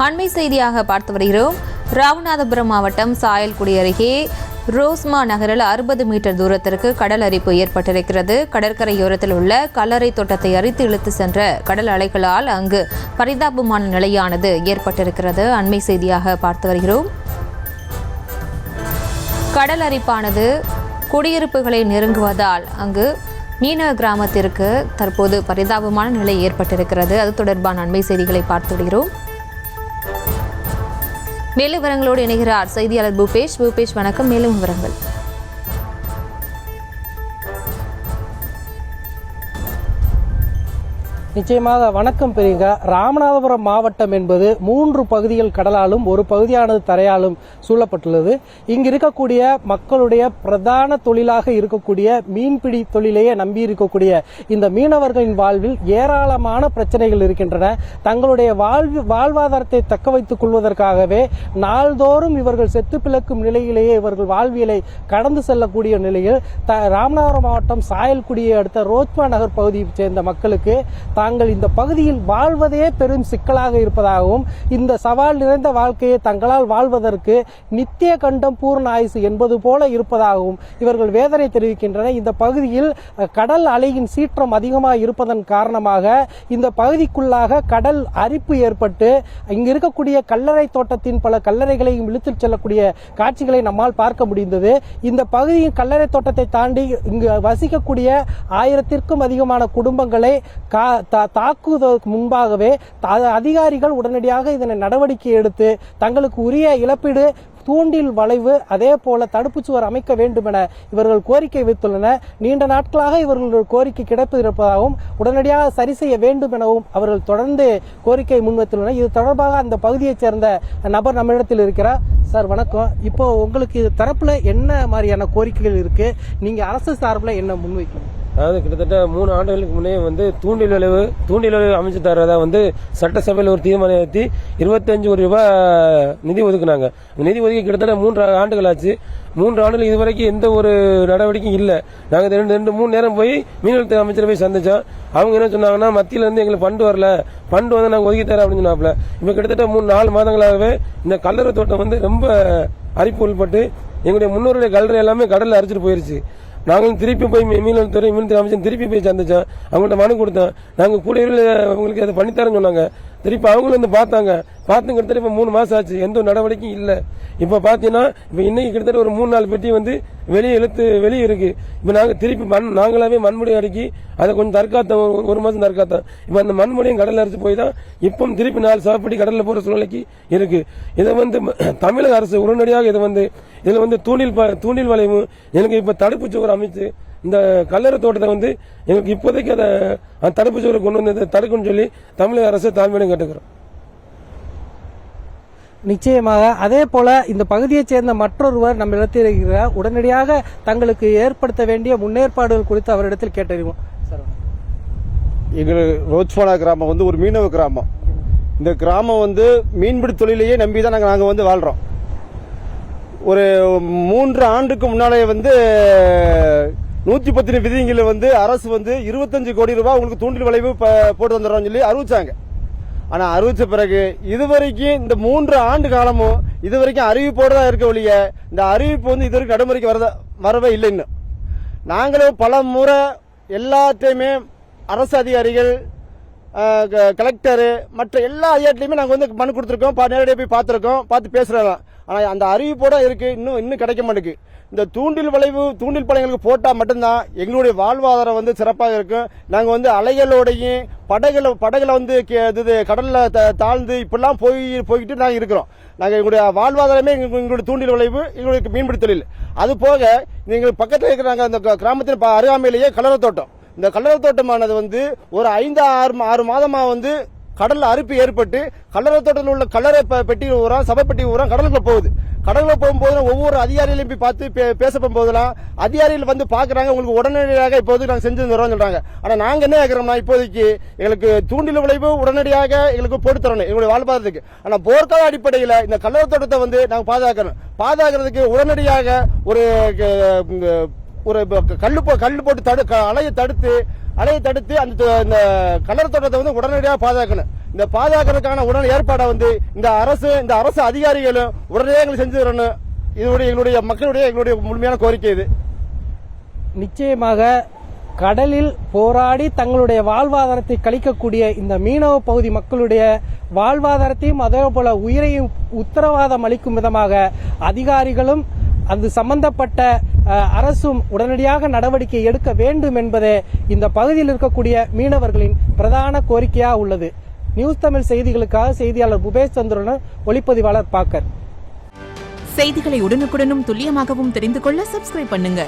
அண்மை செய்தியாக பார்த்து வருகிறோம். ராமநாதபுரம் மாவட்டம் சாயல்குடி அருகே ரோஸ்மா நகரில் 60 மீட்டர் தூரத்திற்கு கடல் அரிப்பு ஏற்பட்டிருக்கிறது. கடற்கரையோரத்தில் உள்ள கல்லறை தோட்டத்தை அரித்து இழுத்து சென்ற கடல் அலைகளால் அங்கு பரிதாபமான நிலையானது ஏற்பட்டிருக்கிறது. அண்மை செய்தியாக பார்த்து வருகிறோம். கடல் அரிப்பானது குடியிருப்புகளை நெருங்குவதால் அங்கு மீனவ கிராமத்திற்கு தற்போது பரிதாபமான நிலை ஏற்பட்டிருக்கிறது. அது தொடர்பான அண்மை செய்திகளை பார்த்து வருகிறோம். மேலும் விவரங்களோடு இணைகிறார் செய்தியாளர் பூபேஷ். வணக்கம். மேலும் விவரங்கள். நிச்சயமாக வணக்கம் பெரியங்க. ராமநாதபுரம் மாவட்டம் என்பது 3 பகுதிகள் கடலாலும் ஒரு பகுதியானது தரையாலும் சூழப்பட்டுள்ளது. இங்கு இருக்கக்கூடிய மக்களுடைய பிரதான தொழிலாக இருக்கக்கூடிய மீன்பிடி தொழிலையே நம்பி இருக்கக்கூடிய இந்த மீனவர்களின் வாழ்வில் ஏராளமான பிரச்சனைகள் இருக்கின்றன. தங்களுடைய வாழ்வாதாரத்தை தக்க வைத்துக் கொள்வதற்காகவே நாள்தோறும் இவர்கள் செத்து பிளக்கும் நிலையிலேயே இவர்கள் வாழ்வியலை கடந்து செல்லக்கூடிய நிலையில் ராமநாதபுரம் மாவட்டம் சாயல்குடியை அடுத்த ரோச்மா நகர் பகுதியைச் சேர்ந்த மக்களுக்கு தாங்கள் இந்த பகுதியில் வாழ்வதே பெரும் சிக்கலாக இருப்பதாகவும் இந்த சவால் நிறைந்த வாழ்க்கையை தங்களால் வாழ்வதற்கு நித்திய கண்டம் பூர்ண ஆயுசு என்பது போல இருப்பதாகவும் இவர்கள் வேதனை தெரிவிக்கின்றனர். இந்த பகுதியில் கடல் அலையின் சீற்றம் அதிகமாக இருப்பதன் காரணமாக இந்த பகுதிக்குள்ளாக கடல் அரிப்பு ஏற்பட்டு இங்கு இருக்கக்கூடிய கல்லறை தோட்டத்தின் பல கல்லறைகளையும் இழுத்துச் செல்லக்கூடிய காட்சிகளை நம்மால் பார்க்க முடிந்தது. இந்த பகுதியின் கல்லறை தோட்டத்தை தாண்டி இங்கு வசிக்கக்கூடிய 1000க்கும் அதிகமான குடும்பங்களை தாக்குவதற்கு முன்பாகவே அதிகாரிகள் உடனடியாக இதனை நடவடிக்கை எடுத்து தங்களுக்கு உரிய இழப்பீடு, தூண்டில் வளைவு, அதே போல தடுப்பு சுவர் அமைக்க வேண்டும் என இவர்கள் கோரிக்கை வைத்துள்ளனர். நீண்ட நாட்களாக இவர்கள் கோரிக்கை கிடைப்பதாகவும் உடனடியாக சரி செய்ய வேண்டும் எனவும் அவர்கள் தொடர்ந்து கோரிக்கை முன்வைத்துள்ளனர். இது தொடர்பாக அந்த பகுதியைச் சேர்ந்த நபர் நம்மிடத்தில் இருக்கிறார். சார் வணக்கம். இப்போ உங்களுக்கு தரப்புல என்ன மாதிரியான கோரிக்கைகள் இருக்கு? நீங்க அரசு சார்பில் என்ன முன்வைக்கணும்? அதாவது கிட்டத்தட்ட 3 ஆண்டுகளுக்கு முன்னே தூண்டில் விளைவு அமைச்சு தரதா சட்டசபையில் ஒரு தீர்மானம் ஏற்றி 25 கோடி ரூபாய் நிதி ஒதுக்குனாங்க. நிதி ஒதுக்கி கிட்டத்தட்ட 3 ஆண்டுகள் ஆச்சு. 3 ஆண்டுகள் இதுவரைக்கும் எந்த ஒரு நடவடிக்கையும் இல்லை. நாங்கள் 2-3 நேரம் போய் மீன்வளத்துறை அமைச்சரை போய் சந்திச்சோம். அவங்க என்ன சொன்னாங்கன்னா, மத்தியில இருந்து எங்களுக்கு ஃபண்டு வரல, ஃபண்டு நாங்கள் ஒதுக்கி தரோம் அப்படின்னு சொன்னாப்ல. இப்போ கிட்டத்தட்ட 3-4 மாதங்களாகவே இந்த கல்லறை தோட்டம் ரொம்ப அரிப்பு உள்பட்டு எங்களுடைய முன்னோருடைய கல்லறை எல்லாமே கடலில் அரிச்சிட்டு போயிருச்சு. நாங்களும் திருப்பி போய் மீன்வளத்துறை அமைச்சர் திருப்பி போய் சந்திச்சோம். அவங்கள்ட்ட மனு கொடுத்தோம். நாங்கள் கூட அவங்களுக்கு அதை பண்ணித்தரேன்னு சொன்னாங்க. திருப்பி அவங்களும் பார்த்தாங்க. கிட்டத்தட்ட இப்போ 3 மாசம் ஆச்சு. எந்த நடவடிக்கையும் இல்லை. இப்போ பார்த்தீங்கன்னா இப்போ இன்னைக்கு கிட்டத்தட்ட ஒரு 3-4 பெட்டி வெளியே இருக்கு. இப்போ நாங்கள் திருப்பி நாங்களாவே மண்முடி அடக்கி அதை கொஞ்சம் தற்காத்தோம். 1 மாசம் தற்காத்தோம். இப்போ அந்த மண்முடியும் கடலில் அரைச்சு போய் தான் இப்போ திருப்பி 4 சாப்பிட்டு கடலில் போற சூழ்நிலைக்கு இருக்கு. இதை தமிழக அரசு உடனடியாக இதில் தூண்டில் வளைவு எனக்கு இப்போ தடுப்பு சுவர் அமைச்சு இந்த கல்லறை தோட்டத்தை எங்களுக்கு இப்போதைக்கு அதை தடுப்பு சுவரை கொண்டு வந்து தடுக்குன்னு சொல்லி தமிழக அரசு தாழ்மையிடம் கேட்டுக்கிறோம். நிச்சயமாக அதே போல இந்த பகுதியைச் சேர்ந்த மற்றொருவர் நம்ம இடத்தில் இருக்கிறார். உடனடியாக தங்களுக்கு ஏற்படுத்த வேண்டிய முன்னேற்பாடுகள் குறித்து அவரிடத்தில் கேட்டறிவோம். எங்கள் ரோச்வானா கிராமம் ஒரு மீனவ கிராமம். இந்த கிராமம் மீன்பிடி தொழிலையே நம்பி தான் நாங்கள் வாழ்றோம். ஒரு 3 ஆண்டுக்கு முன்னாலே 110 விதிகளை அரசு 25 கோடி ரூபாய் உங்களுக்கு தூண்டில் விளைவு போட்டு வந்துடுறோம் சொல்லி அறிவிச்சாங்க. ஆனா அறிவிச்ச பிறகு இதுவரைக்கும் இந்த 3 ஆண்டு காலமும் இதுவரைக்கும் அறிவிப்போடு தான் இருக்க ஒழிய இந்த அறிவிப்பு இதுவரைக்கும் நடைமுறைக்கு வரவே இல்லை. இன்னும் நாங்களும் பல முறை எல்லாத்தையுமே அரசு அதிகாரிகள், கலெக்டரு, மற்ற எல்லா அதிகாரிகளையுமே நாங்கள் மனு கொடுத்துருக்கோம். நேரடியாக போய் பார்த்துருக்கோம், பார்த்து பேசுறோம். ஆனா அந்த அறிவிப்போட இருக்கு, இன்னும் கிடைக்க மாட்டேங்குது. இந்த தூண்டில் பழங்களுக்கு போட்டா மட்டும்தான் எங்களுடைய வாழ்வாதாரம் சிறப்பாக இருக்கும். நாங்க அலைகளோடையும் படகுல கடல்ல தாழ்ந்து இப்பெல்லாம் போய்கிட்டு நாங்க இருக்கிறோம். நாங்க எங்களுடைய வாழ்வாதாரமே எங்களுடைய தூண்டில் விளைவு, எங்களுடைய மீன்பிடி தொழில். அது போக எங்களுக்கு பக்கத்தில் இருக்கிறாங்க அந்த கிராமத்தின் அருகாமையிலேயே கல்லறை தோட்டம். இந்த கல்லறை தோட்டமானது ஒரு 5-6 மாதமா கடல்ல அரிப்பு ஏற்பட்டு கல்லறை தோட்டத்தில் உள்ள கல்லறை பெட்டி ஊரம், சபை பெட்டி ஊரம் கடலுக்குள்ள போகுது. கடலுக்குள்ள போகும்போது ஒவ்வொரு அதிகாரிகளையும் போய் பார்த்து பேச போகும்போதெல்லாம் அதிகாரிகள் பாக்குறாங்க, உங்களுக்கு உடனடியாக இப்போது நாங்க செஞ்சு தரோம் சொல்றாங்க. ஆனா நாங்க என்ன கேட்கிறோம்னா, இப்போதைக்கு எங்களுக்கு தூண்டில் விளைவு உடனடியாக எங்களுக்கு போட்டு தரணும் எங்களுடைய வாழ்வாதாரத்துக்கு. ஆனா போர்க்கால அடிப்படையில் இந்த கல்லறை தோட்டத்தை நாங்க பாதுகாக்கிறதுக்கு உடனடியாக ஒரு கல்லு போட்டு அலையை தடுத்து அலையை தடுத்து இந்த கடல் தோட்டத்தை வந்து உடனடியாக பாதுகாக்கணும். இந்த பாதுகாக்கிறதுக்கான உடனே ஏற்பாடை வந்து இந்த அரசு அதிகாரிகளும் உடனடியாக எங்களுக்கு செஞ்சு தரணும். எங்களுடைய முழுமையான கோரிக்கை இது. நிச்சயமாக கடலில் போராடி தங்களுடைய வாழ்வாதாரத்தை கழிக்கக்கூடிய இந்த மீனவ பகுதி மக்களுடைய வாழ்வாதாரத்தையும் அதே போல உயிரையும் உத்தரவாதம் அளிக்கும் விதமாக அதிகாரிகளும் அது சம்பந்தப்பட்ட அரசும் உடனடியாக நடவடிக்கை எடுக்க வேண்டும் என்பதே இந்த பகுதியில் இருக்கக்கூடிய மீனவர்களின் பிரதான கோரிக்கையாக உள்ளது. நியூஸ் தமிழ் செய்திகளுக்காக செய்தியாளர் புபேஷ் சந்திரன், ஒளிப்பதிவாளர் பாக்கர். செய்திகளை உடனுக்குடனும் துல்லியமாகவும் தெரிந்து கொள்ள சப்ஸ்கிரைப் பண்ணுங்க.